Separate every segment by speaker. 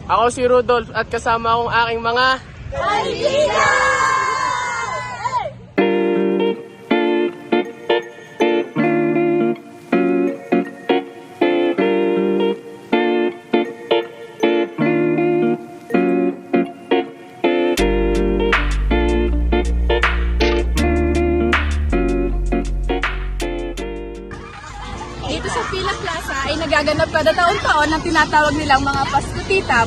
Speaker 1: Ako si Rudolph at kasama akong aking mga
Speaker 2: Kaibigan!
Speaker 3: Dito sa Pila Plaza ay nagaganap kada taon-taon ang tinatawag nilang mga Pasko Tita.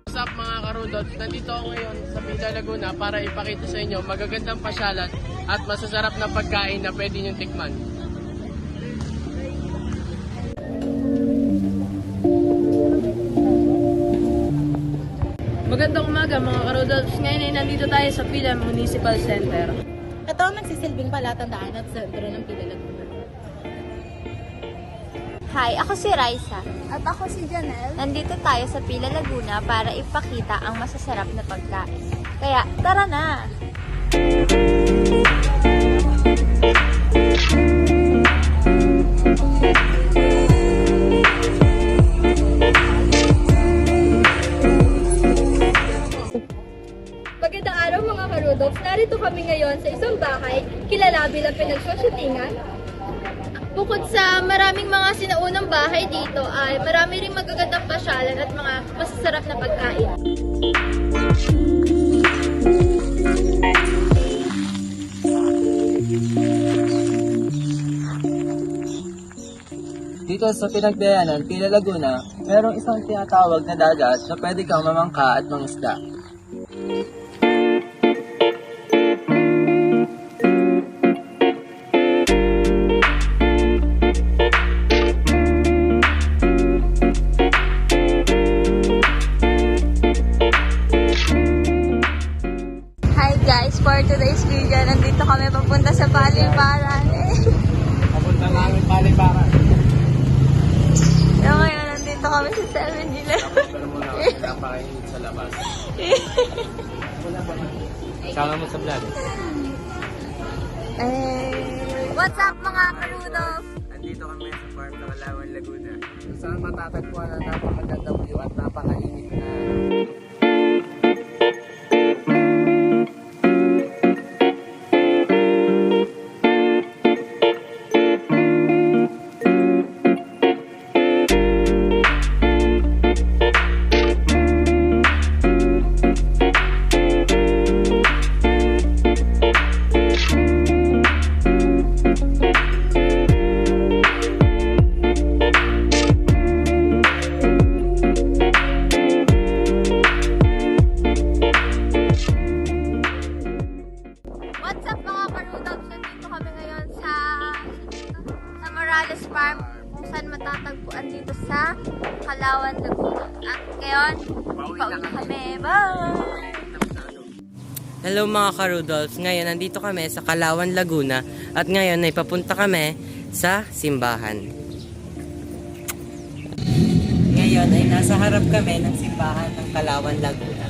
Speaker 1: What's up mga Karudolph? Nandito ako ngayon sa Pila Laguna para ipakita sa inyo magagandang pasyalan at masasarap na pagkain na pwede niyong tikman.
Speaker 4: Magandang umaga mga Karudolph. Ngayon ay nandito tayo sa Pila Municipal Center.
Speaker 2: Ito ang nagsisilbing palatandaan at sentro ng Pila Laguna.
Speaker 5: Hi, ako si Raisa.
Speaker 3: At ako si Janelle.
Speaker 5: Nandito tayo sa Pila Laguna para ipakita ang masasarap na pagkain. Kaya, tara na!
Speaker 3: Magandang araw mga Karudolph. Narito kami ngayon sa isang bahay kilala bilang pinagsushootingan.
Speaker 5: Bukod sa maraming mga sinaunang bahay dito, ay marami ring magagandang pasyalan at mga masasarap na pagkain.
Speaker 6: Dito sa pinagdayanan, Pila Laguna, merong isang tinatawag na dagat na pwede kang mamangka at mangisda.
Speaker 5: Hi guys, for today's video, nandito kami papunta sa Paliparan.
Speaker 1: Papunta namin Paliparan.
Speaker 5: So ngayon, nandito kami sa 7-Eleven.
Speaker 1: Pero muna ako, napakainit sa labas. Sama mo sa vlog.
Speaker 5: What's up mga Karudolph?
Speaker 6: Andito kami sa farm ng Kalawan, Laguna. Saan matatagpuan ang napakagandang view at napakainit na
Speaker 5: What's up mga Karudolph? Nandito kami ngayon sa Morales Farm kung saan matatagpuan dito sa Kalawan, Laguna. At ngayon, pauwi na kami. Bye!
Speaker 4: Hello mga Karudolph. Ngayon nandito kami sa Kalawan, Laguna. At ngayon ay papunta kami sa simbahan. Ngayon ay nasa harap kami ng simbahan ng Kalawan, Laguna.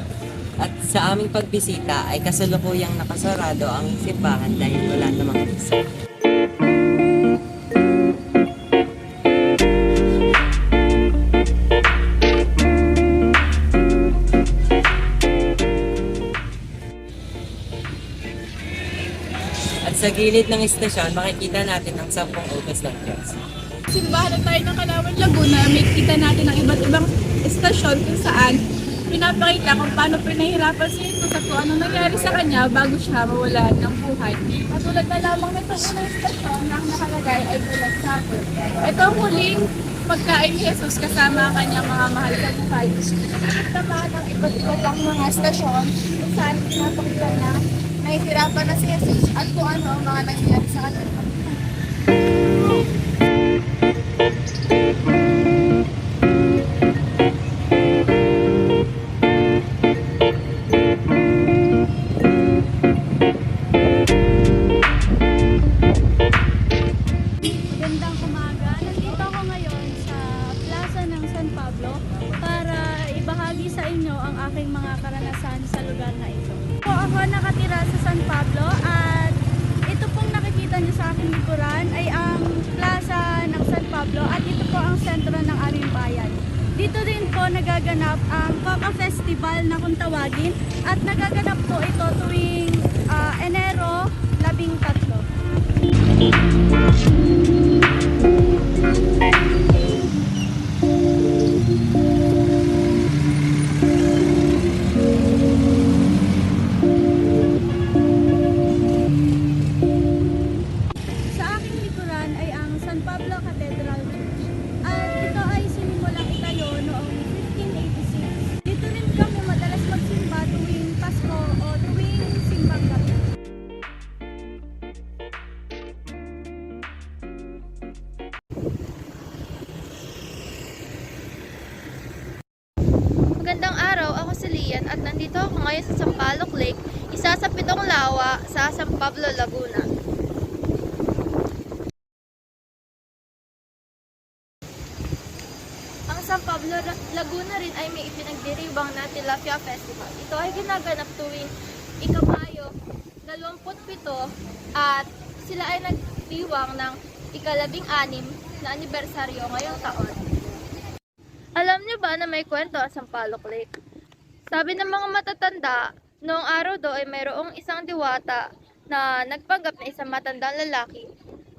Speaker 4: At sa aming pagbisita ay kasalukuyang nakasarado ang simbahan dahil wala namang misa. At sa gilid ng istasyon, makikita natin ang 10 utos ng Diyos.
Speaker 3: Simbahan na tayo ng Kalawan, Laguna, may kita natin ang iba't ibang estasyon kung saan pinapakita kung paano pinahirapan si Jesus at kung ano nangyari sa kanya bago siya mawalan ng buhay. Katulad na lamang na itong unang estasyon na ang nakalagay ay Bulag Supper. Ito ang huling pagkain ni Jesus kasama ang kanyang mga mahal sa buhay. Naman ang iba't ibang mga estasyon kung saan pinapakita na nahihirapan na si Jesus at kung ano ang mga nangyari sa kanya.
Speaker 7: Magandang umaga. Nandito ako ngayon sa Plaza Pablo para ibahagi sa inyo ang aking mga karanasan sa lugar na ito. Po ako nakatira sa San Pablo at ito pong nakikita niyo sa aking likuran ay ang plaza ng San Pablo at ito po ang sentro ng aming bayan. Dito din po nagaganap ang Coca Festival na kung tawagin at nagaganap po ito tuwing Enero 13. Sa aking likuran ay ang San Pablo Cathedral Church. At ito ay sinimulang itayo noong 1586. Dito rin kami madalas magsimba tuwing Pasko o tuwing simbang gabi.
Speaker 5: Magandang araw, ako si Lian at nandito ako ngayon sa Sampaloc Lake, isa sa 7 lawa sa San Pablo, Laguna. Ang San Pablo, Laguna rin ay may ipinagdiriwang na Tilapia Festival. Ito ay ginaganap tuwing Ikamayo 27 at sila ay nagdiwang ng ika-16 na anibersaryo ngayong taon. Alam niyo ba na may kwento ang Sampaloc Lake? Sabi ng mga matatanda, noong araw do ay mayroong isang diwata na nagpanggap na isang matandang lalaki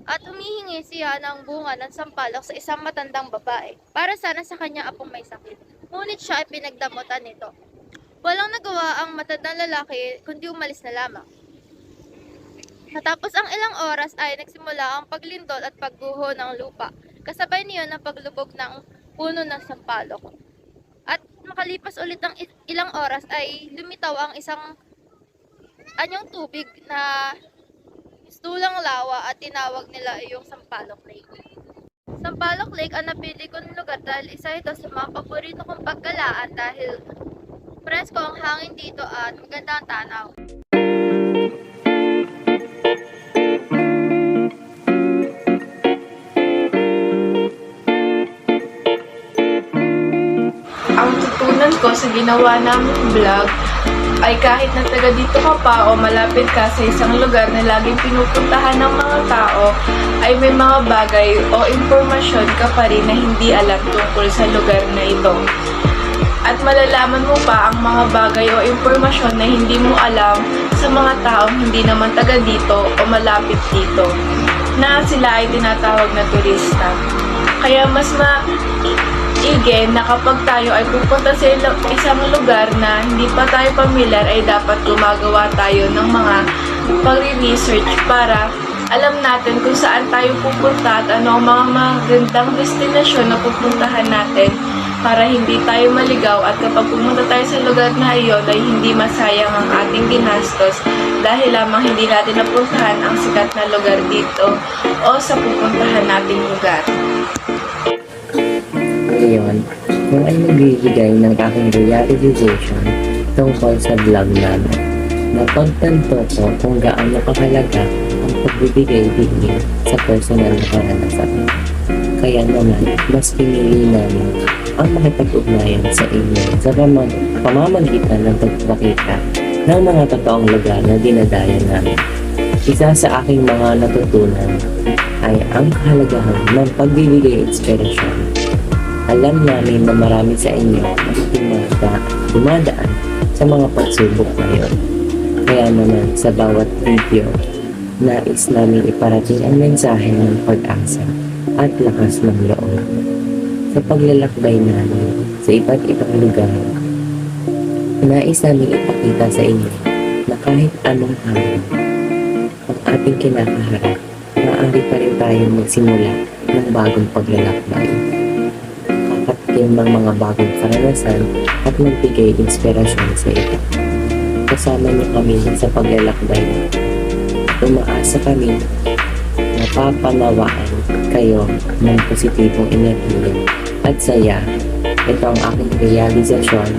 Speaker 5: at humihingi siya ng bunga ng sampalok sa isang matandang babae para sana sa kanya apong may sakit. Ngunit siya ay pinagdamutan nito. Walang nagawa ang matandang lalaki kundi umalis na lamang. Matapos ang ilang oras ay nagsimula ang paglindol at pagguho ng lupa. Kasabay niyon ang paglubog ng puno ng sampalok. At makalipas ulit ng ilang oras ay lumitaw ang isang anyong tubig na mistulang lawa at tinawag nila yung Sampaloc Lake. Sampaloc Lake ang napili kong lugar dahil isa ito sa mga paborito kong paggalaan dahil presko ang hangin dito at maganda ang tanaw.
Speaker 3: Ang tutunan ko sa ginawa naming vlog ay kahit na taga dito ka pa o malapit ka sa isang lugar na laging pinupuntahan ng mga tao, ay may mga bagay o impormasyon ka pa rin na hindi alam tungkol sa lugar na ito. At malalaman mo pa ang mga bagay o impormasyon na hindi mo alam sa mga taong hindi naman taga dito o malapit dito, na sila ay tinatawag na turista. Kaya mas maigi na kapag tayo ay pupunta sa isang lugar na hindi pa tayo pamilyar ay dapat gumagawa tayo ng mga pagre-research para alam natin kung saan tayo pupunta at ano ang mga magandang destinasyon na pupuntahan natin para hindi tayo maligaw at kapag pumunta tayo sa lugar na iyon ay hindi masayang ang ating ginastos dahil lamang hindi natin napuntahan ang sikat na lugar dito o sa pupuntahan nating lugar.
Speaker 4: Ngayon, kung ay magbibigay ng aking realization tungkol sa vlog namin, napagtanto ko kung gaano kahalaga ang pagbibigay din sa personal na karanasan. Kaya naman, mas pinili namin ang makipag-ugnayan sa inyo sa pamamagitan ng pagpapakita ng mga totoong lugar na dinadayan namin. Isa sa aking mga natutunan ay ang kahalagahan ng pagbibigay inspirasyon. Alam namin na marami sa inyo ang dumadaan sa mga pagsubok ngayon. Kaya naman sa bawat video, nais namin iparating ang mensahe ng pag-asa at lakas ng loob. Sa paglalakbay namin sa iba't ibang lugar, nais namin ipakita sa inyo na kahit anong hamon ang ating kinakaharap, maaari pa rin tayong magsimula ng bagong paglalakbay. Ng mga bagong karanasan at magbigay inspirasyon sa iba. Kasama niyo kami sa paglalakbay. Umaasa kami na papanawaan kayo ng positibong enerhiya at saya. Ito ang aking realisasyon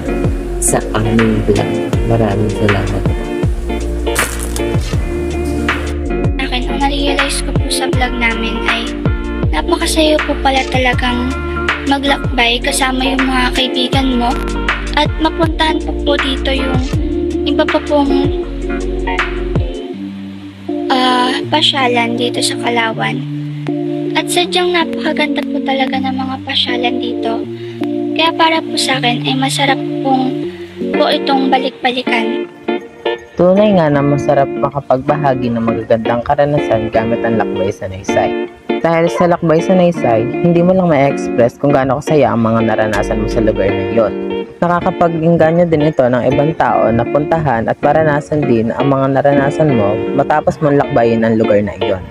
Speaker 4: sa aming vlog. Maraming salamat.
Speaker 8: Akin, ang na-realize ko po sa vlog namin ay napakasaya po pala talagang maglakbay kasama yung mga kaibigan mo at mapuntahan po dito yung iba pa pong pasyalan dito sa Kalawan. At sadyang napakaganda po talaga ng mga pasyalan dito. Kaya para po sa akin ay masarap po itong balik-balikan.
Speaker 4: Tunay nga na masarap makapagbahagi ng magagandang karanasan gamit ang Lakbay Sanaysay. Dahil sa Lakbay Sanaysay, hindi mo lang ma-express kung gaano kasaya ang mga naranasan mo sa lugar na iyon. Nakakapag-inganyo din ito ng ibang tao na puntahan at maranasan din ang mga naranasan mo matapos mong lakbayin ang lugar na iyon.